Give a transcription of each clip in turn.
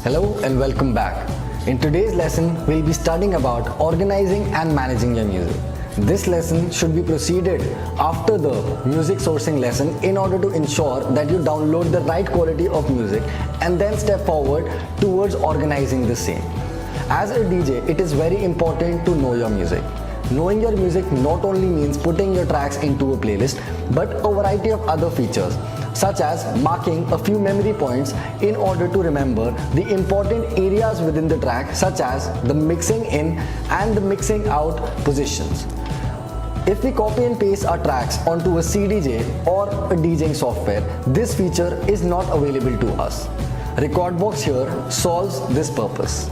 Hello and welcome back. In today's lesson, we'll be studying about organizing and managing your music. This lesson should be proceeded after the music sourcing lesson in order to ensure that you download the right quality of music and then step forward towards organizing the same. As a DJ, it is very important to know your music. Knowing your music not only means putting your tracks into a playlist, but a variety of other features, such as marking a few memory points in order to remember the important areas within the track, such as the mixing in and the mixing out positions. If we copy and paste our tracks onto a CDJ or a DJing software, this feature is not available to us. Recordbox here solves this purpose.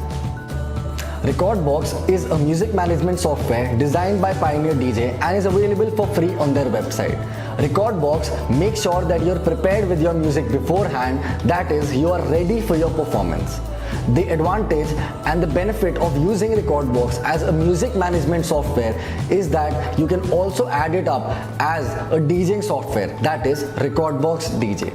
Recordbox is a music management software designed by Pioneer DJ and is available for free on their website. Recordbox makes sure that you're prepared with your music beforehand, that is, you are ready for your performance. The advantage and the benefit of using Recordbox as a music management software is that you can also add it up as a DJing software, that is Recordbox DJ.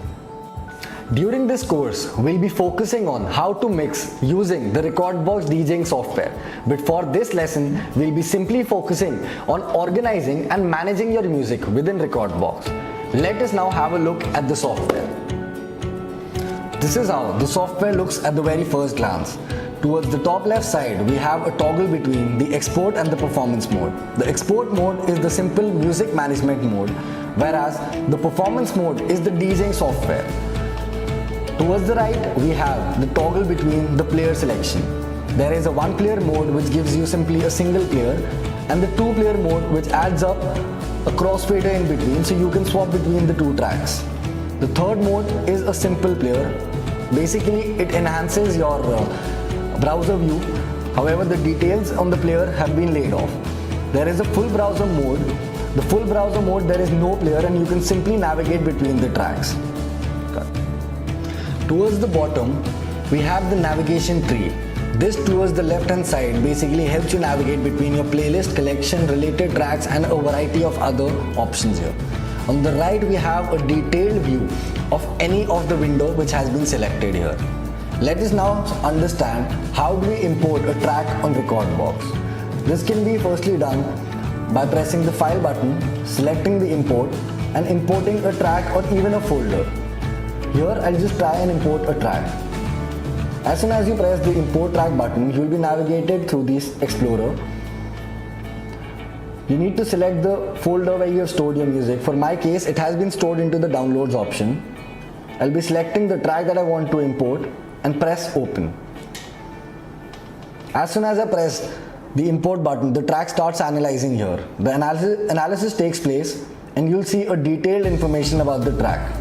During this course, we'll be focusing on how to mix using the Recordbox DJing software. But for this lesson, we'll be simply focusing on organizing and managing your music within Recordbox. Let us now have a look at the software. This is how the software looks at the very first glance. Towards the top left side, we have a toggle between the export and the performance mode. The export mode is the simple music management mode, whereas the performance mode is the DJing software. Towards the right, we have the toggle between the player selection. There is a one player mode which gives you simply a single player, and the two player mode which adds up a crossfader in between so you can swap between the two tracks. The third mode is a simple player. Basically, it enhances your browser view. However, the details on the player have been laid off. There is a full browser mode. The full browser mode, there is no player and you can simply navigate between the tracks. Towards the bottom, we have the navigation tree. This towards the left hand side basically helps you navigate between your playlist, collection, related tracks and a variety of other options here. On the right, we have a detailed view of any of the window which has been selected here. Let us now understand how do we import a track on Recordbox. This can be firstly done by pressing the file button, selecting the import and importing a track or even a folder. Here I'll just try and import a track. As soon as you press the import track button, you will be navigated through this explorer. You need to select the folder where you have stored your music. For my case, it has been stored into the downloads option. I'll be selecting the track that I want to import and press open. As soon as I press the import button, the track starts analyzing here. The analysis takes place and you'll see a detailed information about the track.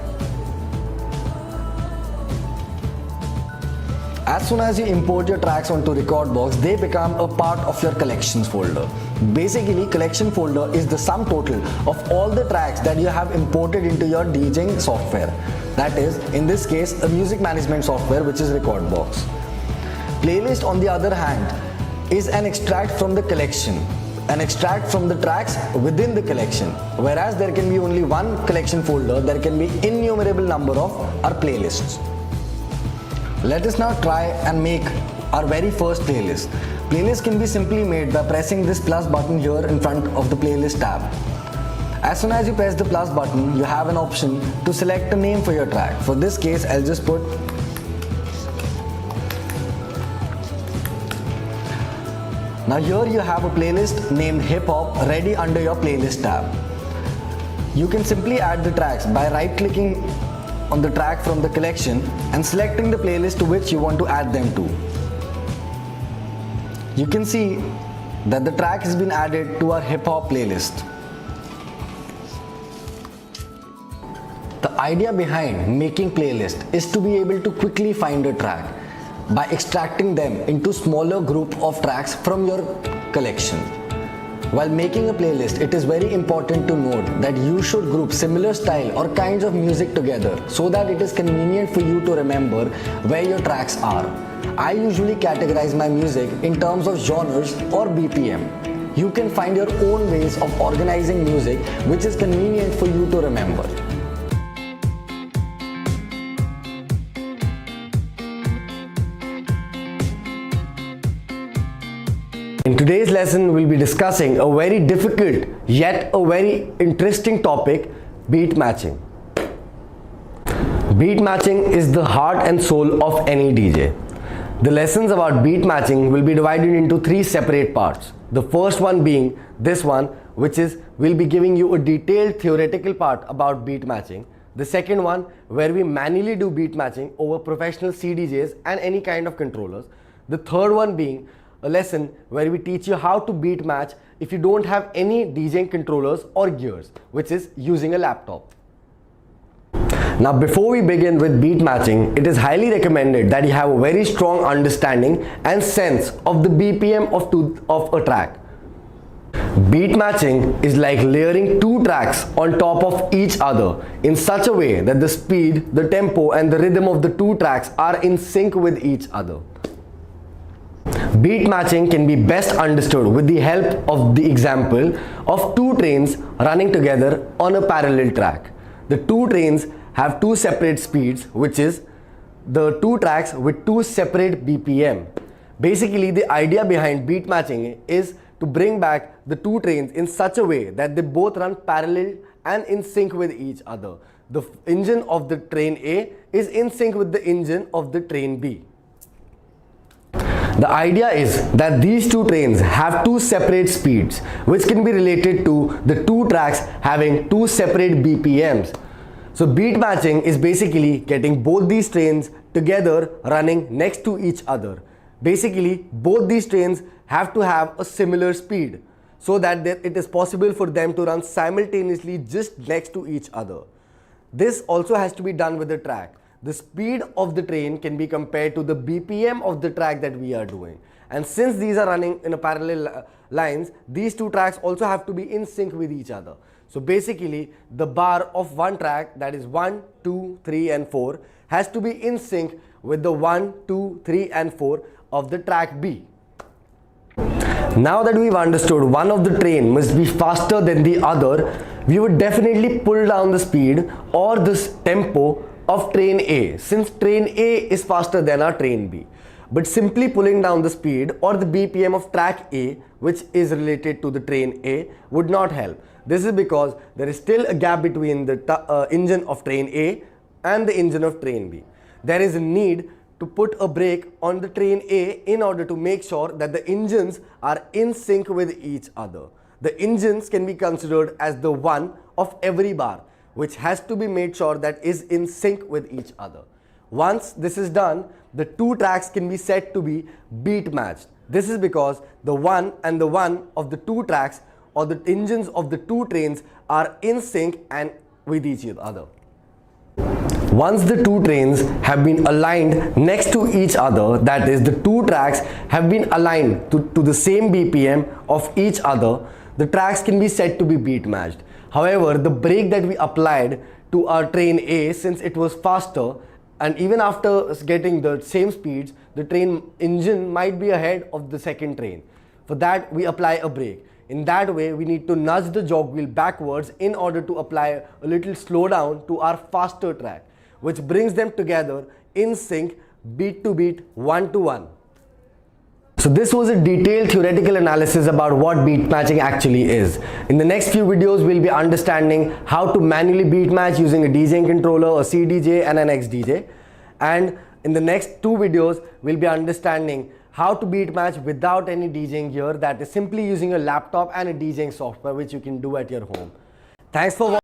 As soon as you import your tracks onto Recordbox, they become a part of your collections folder. Basically, collection folder is the sum total of all the tracks that you have imported into your DJing software. That is, in this case, a music management software which is Recordbox. Playlist, on the other hand, is an extract from the collection, an extract from the tracks within the collection. Whereas there can be only one collection folder, there can be innumerable number of our playlists. Let us now try and make our very first playlist. Playlist can be simply made by pressing this plus button here in front of the playlist tab. As soon as you press the plus button, you have an option to select a name for your track. For this case, I'll just put Now here you have a playlist named Hip Hop ready under your playlist tab. You can simply add the tracks by right clicking on the track from the collection and selecting the playlist to which you want to add them to. You can see that the track has been added to our hip hop playlist. The idea behind making playlist is to be able to quickly find a track by extracting them into smaller group of tracks from your collection. While making a playlist, it is very important to note that you should group similar style or kinds of music together so that it is convenient for you to remember where your tracks are. I usually categorize my music in terms of genres or BPM. You can find your own ways of organizing music which is convenient for you to remember. In today's lesson, we'll be discussing a very difficult yet a very interesting topic, beat matching. Beat matching is the heart and soul of any DJ. The lessons about beat matching will be divided into three separate parts. The first one being this one, which is we'll be giving you a detailed theoretical part about beat matching. The second one, where we manually do beat matching over professional CDJs and any kind of controllers. The third one being a lesson where we teach you how to beat match if you don't have any DJing controllers or gears, which is using a laptop. Now, before we begin with beat matching, it is highly recommended that you have a very strong understanding and sense of the BPM of a track. Beat matching is like layering two tracks on top of each other in such a way that the speed, the tempo and the rhythm of the two tracks are in sync with each other. Beat matching can be best understood with the help of the example of two trains running together on a parallel track. The two trains have two separate speeds, which is the two tracks with two separate BPM. Basically, the idea behind beat matching is to bring back the two trains in such a way that they both run parallel and in sync with each other. The engine of the train A is in sync with the engine of the train B. The idea is that these two trains have two separate speeds, which can be related to the two tracks having two separate BPMs. So beat matching is basically getting both these trains together running next to each other. Basically, both these trains have to have a similar speed so that it is possible for them to run simultaneously just next to each other. This also has to be done with the track. The speed of the train can be compared to the BPM of the track that we are doing. And since these are running in a parallel lines, these two tracks also have to be in sync with each other. So basically, the bar of one track, that is 1, 2, 3 and 4, has to be in sync with the 1, 2, 3 and 4 of the track B. Now that we've understood one of the train must be faster than the other, we would definitely pull down the speed or the tempo of train A, since train A is faster than our train B. But simply pulling down the speed or the BPM of track A, which is related to the train A, would not help. This is because there is still a gap between the engine of train A and the engine of train B. There is a need to put a brake on the train A in order to make sure that the engines are in sync with each other. The engines can be considered as the one of every bar, which has to be made sure that is in sync with each other. Once this is done, the two tracks can be said to be beat matched. This is because the one and the one of the two tracks or the engines of the two trains are in sync and with each other. Once the two trains have been aligned next to each other, that is, the two tracks have been aligned to the same BPM of each other, the tracks can be said to be beat matched. However, the brake that we applied to our train A, since it was faster, and even after getting the same speeds, the train engine might be ahead of the second train. For that, we apply a brake. In that way, we need to nudge the jog wheel backwards in order to apply a little slowdown to our faster track, which brings them together in sync, beat to beat, one to one. So this was a detailed theoretical analysis about what beat matching actually is. In the next few videos, we'll be understanding how to manually beat match using a DJing controller, a CDJ and an XDJ. And in the next two videos, we'll be understanding how to beat match without any DJing gear, that is simply using a laptop and a DJing software which you can do at your home. Thanks for watching.